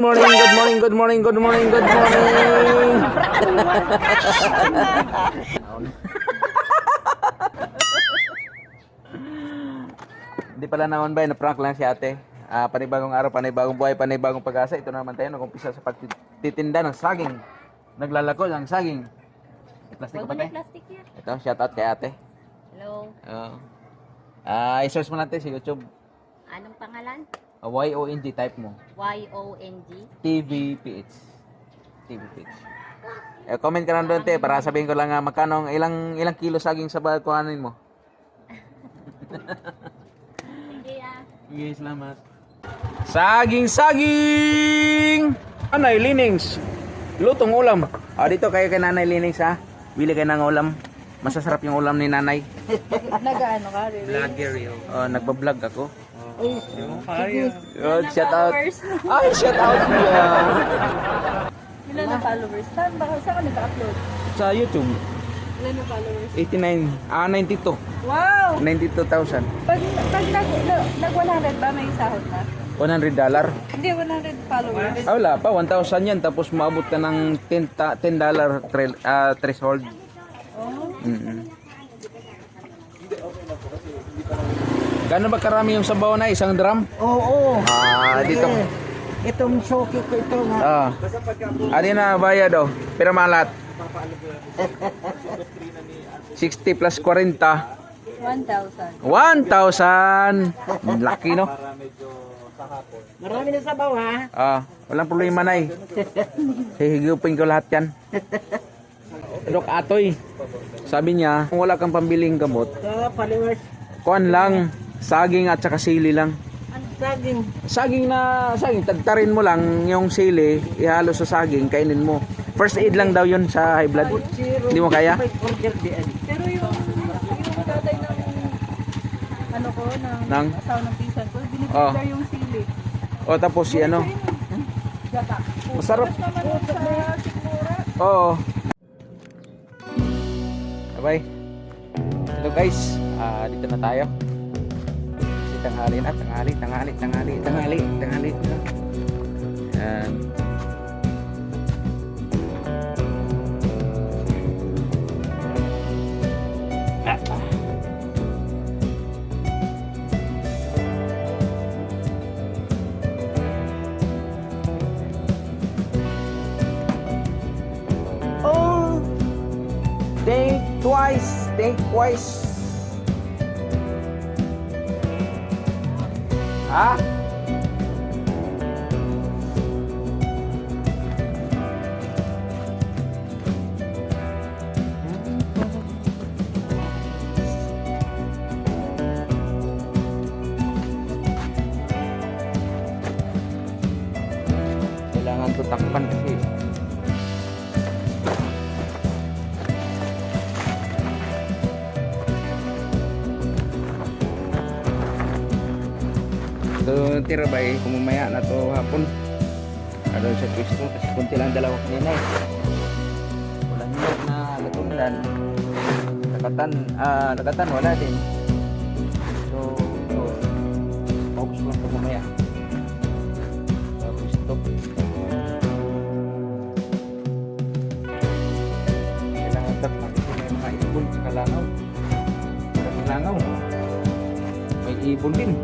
Morning, good morning, good morning, good morning, good morning. Hindi pala naman ba, na-prank lang si ate. Panibagong araw, panibagong buhay, panibagong pag-asa. Ito naman tayo, nag-umpisa sa pagtitinda ng saging. Naglalako ng saging. May plastic pa tayo? Plastic yan. Ito, shout out kay ate. Hello. I-search mo natin sa YouTube. Anong pangalan? YONG type mo. YONG. TVPH. TVPH. Comment ka lang doon, te, para sabihin ko lang magkano, ilang kilo saging sa kuhanin mo. Sige ah. Sige, salamat. Saging! Nanay Linings. Lutong ulam. Dito kayo kay Nanay Linings ha. Bili kayo ng ulam. Masasarap yung ulam ni Nanay. Nag-ano ka, Riri? Vlogger yun. Nagbablog ako. Sige. Shout out. Ay, shout out niya. Ilan na followers? Saan ka nag-upload? Sa YouTube. Ilan na followers? 92. Wow! 92,000. Pag nag-100 ba may sahod na? $100. Hindi, 100 followers. Wala pa, 1,000 yan. Tapos maabot ka ng $10 threshold. Oh. Gano'n ba karami yung sabaw na? Isang drum? Oo. Dito. Itong shoki ko ito nga. Ano na bayad oh? Pero malat. 60 plus 40. 1,000. 1,000. Laki no? Marami na sabaw ha. Walang problema na eh. Hihigupin ko lahat yan. Dok Atoy, sabi niya, kung wala kang pambiling gamot, Followers. kuan lang, saging at saka sili lang. Ang saging. Saging, tagtarin mo lang yung sili, ihalo sa saging, kainin mo. First aid lang daw yun sa high blood. Hindi mo kaya? Order di ani. Pero yung tatay ng ano ko, Nang? asawa ng pinsan ko, binibigay yung sili. O tapos si ano? Gata. Masarap. Naman yun sa sikmura. Oo. Bye. Hello guys. Dito na tayo. Si tanghali na, tanghali. Yan. Oh, think twice. Ha? Kailangan tutakpan kasi. So, tira ba eh, kung mamaya na to hapon. Ano sa pwesto, kasi kunti lang dalawa kanina eh. Walang hirap na latundan. Nakatan, wala din. So, focus lang po mamaya. Sa pwesto. Kailangan tapos kasi may mga ibon sa kalangaw. Maraming langaw. May ibon din.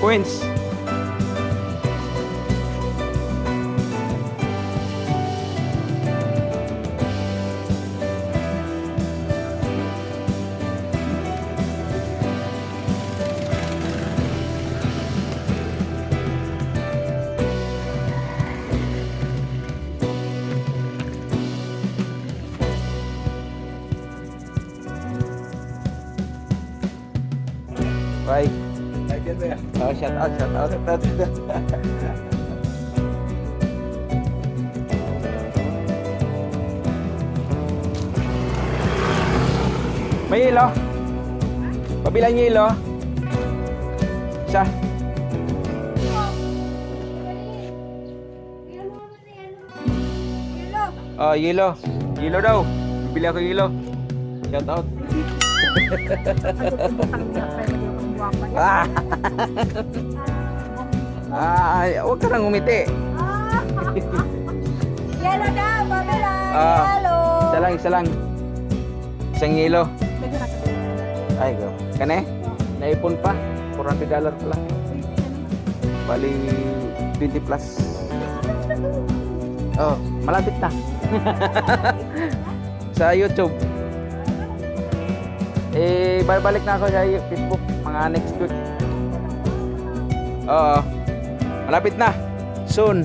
Points. Bye. Lagyan mo yan. Oh, shout out, shout out. May hilo? Pabilang hilo? Isa. Oh, hilo. Hilo daw. Bili ako hilo. Shout out. Ah. Huwag ka nang umiti. Yelo daw, babala. Ah. Yelo. Isa lang, isa lang. Isang hilo. Ay, go. Kane? Naipon pa. $400 pa lang. Bali, 20 plus. Oh, malapit na. Sa YouTube. Balik na ako sa Facebook mga next week. Oo. Malapit na. Soon.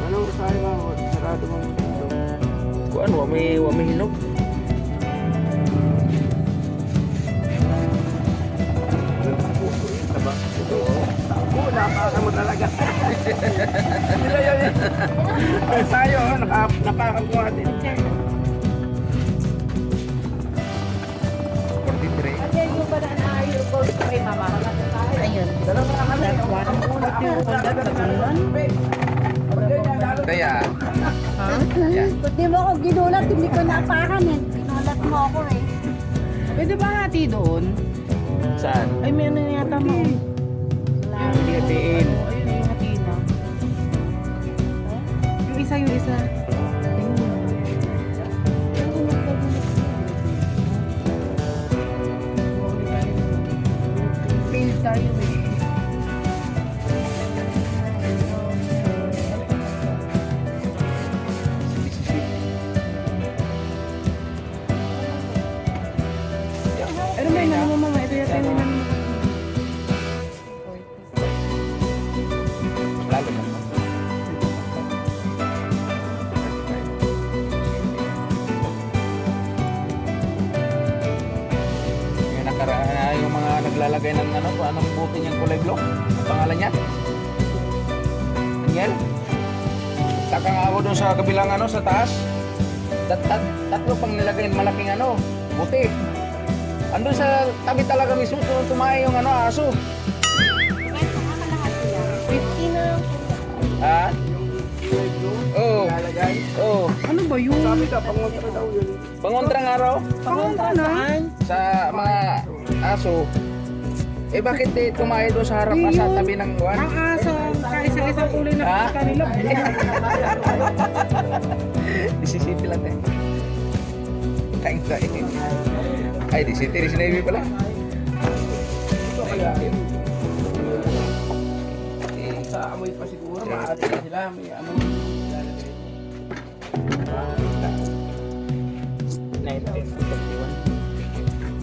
Ano sabi mo? Sarado mo. Kuan wa may hinog. Napaka mo talaga. Sila yun. Tayo, napakakuha din. 43. Again, yung ba na ayaw ko kay mama? Ayun. Kaya, Ha? Di mo ako ginulat, hindi ko naapakan eh. Ginulat mo ako eh. Pwede ba hati doon? saan? Ay, may ano yata mo. Hindi hatiin. Ayun, yung hati na. Yung isa, yung isa. Fail tayo eh. Ano ba yung ano mo mama? Ito yata yung ano. Lalo na po. Yung nakaraan, yung mga naglalagay ng ano, kung anong buti niyang kulay blue. Ang pangalan niya? Daniel? Taka nga ako doon sa kabilang ano, sa taas. Tatlo pang nilagay malaking ano, buti. Andun sa tabi talaga mismo, tumae yung ano, aso. 50 na lang. Ha? Oo. Oo. Ano ba yun? Sabi ka, pangontra daw yun. Pangontrang araw Pangontra na? sa mga aso. Eh bakit tumae doon sa harap sa tabi ng buwan? Ang aso, kaisa-isang kulay na Ha? kanila. Isisipi lang eh. Kain kain. Ay, di City, di Navy pala. Sa amoy pa siguro, maaari na sila. May ano. 1951.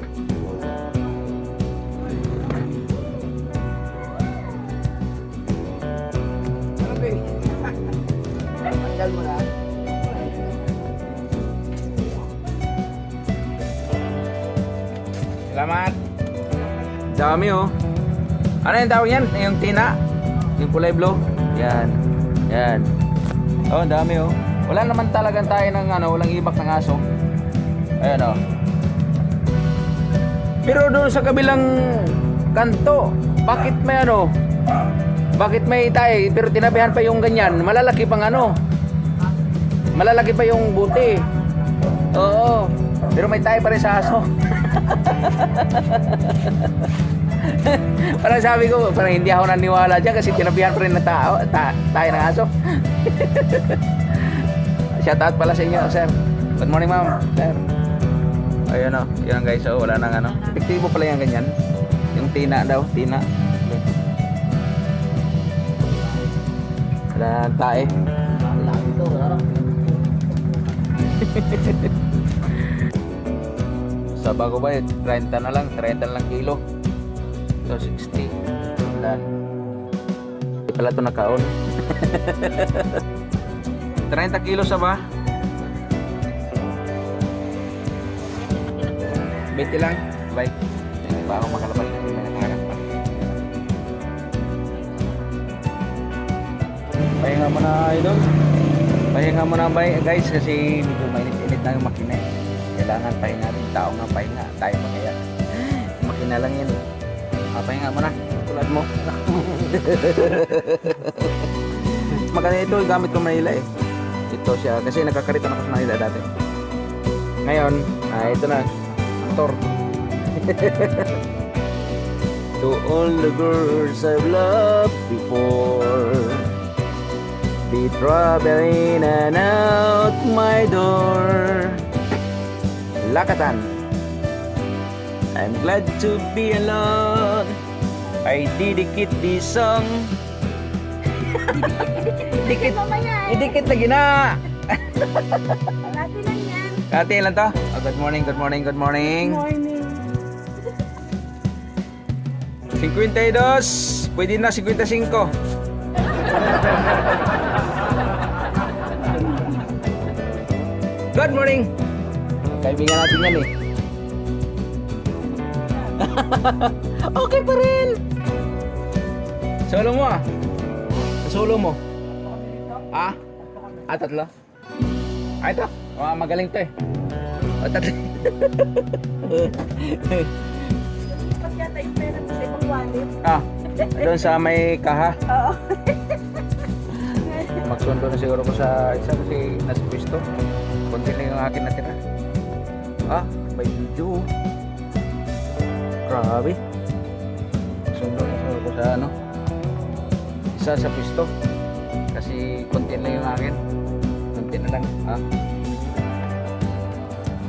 Ano ba eh? Tanggal mo na. Salamat. Dami oh. Ano yung tawag yan? Yung tina? Yung kulay blue? Yan. Yan. Oh, dami oh. Wala naman talagang tayo ng ano, walang ibak ng aso. Ayan oh. Pero doon sa kabilang kanto, bakit may ano? Bakit may tayo? Pero tinabihan pa yung ganyan. Malalaki pang ano. Malalaki pa yung buti. Oo. Pero may tayo pa rin sa aso. Parang sabi ko, parang hindi ako naniwala dyan kasi tinabihan pa rin ng tao, tayo ng aso. Shout out pala sa inyo, sir. Good morning, ma'am. Sir. Ayun o, yun guys, oh, wala nang ano. Epektibo pala yung ganyan. Yung tina daw, tina. Wala nang tae. Sa bago ba, 30 na lang kilo. So 60. Wala. Hindi pala ito nakaon. 30 kilos sa ba? 20 lang. Bye. Hindi pa ako makalabas kasi may nakakas pa. Pahinga mo na idol. Pahinga mo na guys kasi medyo mainit-init na yung makina. Kailangan pahinga din. Tao nga pahinga. Tayo pa kaya. Makina lang yan. Pahinga mo na. Tulad mo. Maganda ito. Gamit ko Manila eh. Ito siya. Kasi nagkakarito na ako sa Manila dati. Ngayon, ito na. Motor. To all the girls I've loved before, be traveling in and out my door. Lakatan. I'm glad to be alone. I dedicate this song. Dikit. Mamaya eh. Idikit lagi na. Lagi lang yan. Kati lang to. Good morning, good morning, good morning. Morning. 52. Pwede na 55. Good morning. Kaibigan natin yan eh. Okay pa rin. Solo mo ah. Solo mo. Ah? Tatlo? Ito. Magaling to eh. Tatlo. Pag yata yung pera mo sa ibang wallet. Doon sa may kaha. Oo. Magsundo na siguro ko sa isa kasi nasa pwesto. Konti lang yung akin natira. May video. Grabe. Magsundo na siguro ko sa isa sa pwesto. Kasi konti lang yung akin. Konti na lang.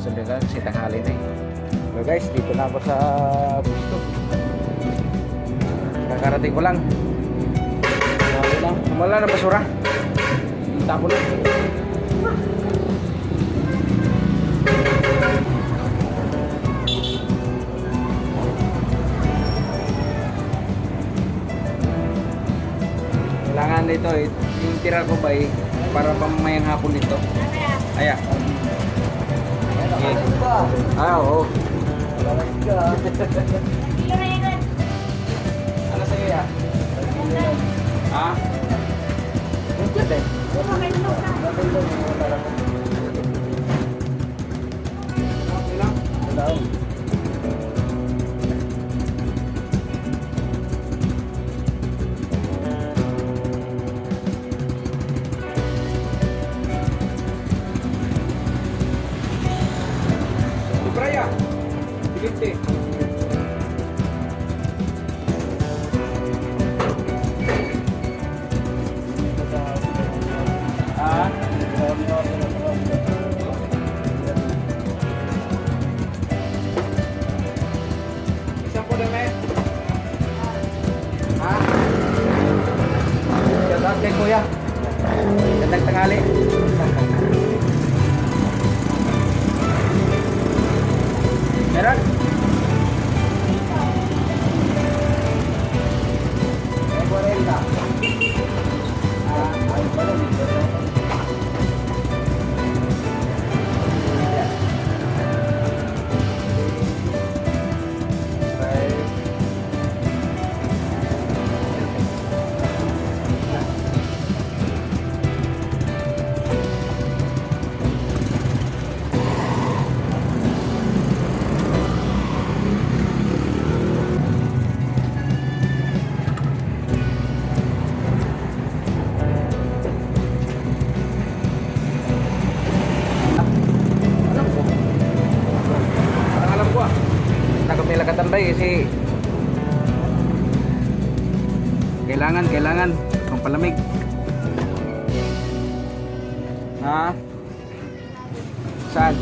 Sundo ka kasi tanghali na eh. So guys, dito na ako sa pwesto. Kakarating ko lang. Wala na basura. Tapo na. Kailangan dito yung tira ko ba para pamamayang hapon dito. Aya. Oo. Ano sa'yo ya? Braya. Bilite. Isang po lang eh. Shout kay kuya. Gandang tanghali. Meron? May 40. Ay, pala dito. Lakatan kasi kailangan pampalamig. Saan?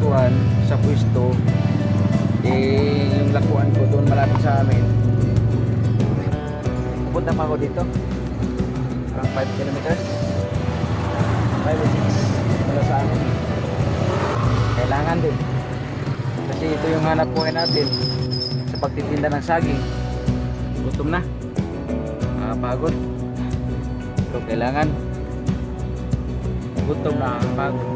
kuhan sa pwesto, yung lakuan ko doon malapit sa amin. Pupunta pa ako dito. Parang 5 kilometers. 5 or 6 para sa amin. Kailangan din. Kasi ito yung hanap buhay natin sa pagtitinda ng saging. Gutom na. Pagod. Pero kailangan. Gutom na, pagod.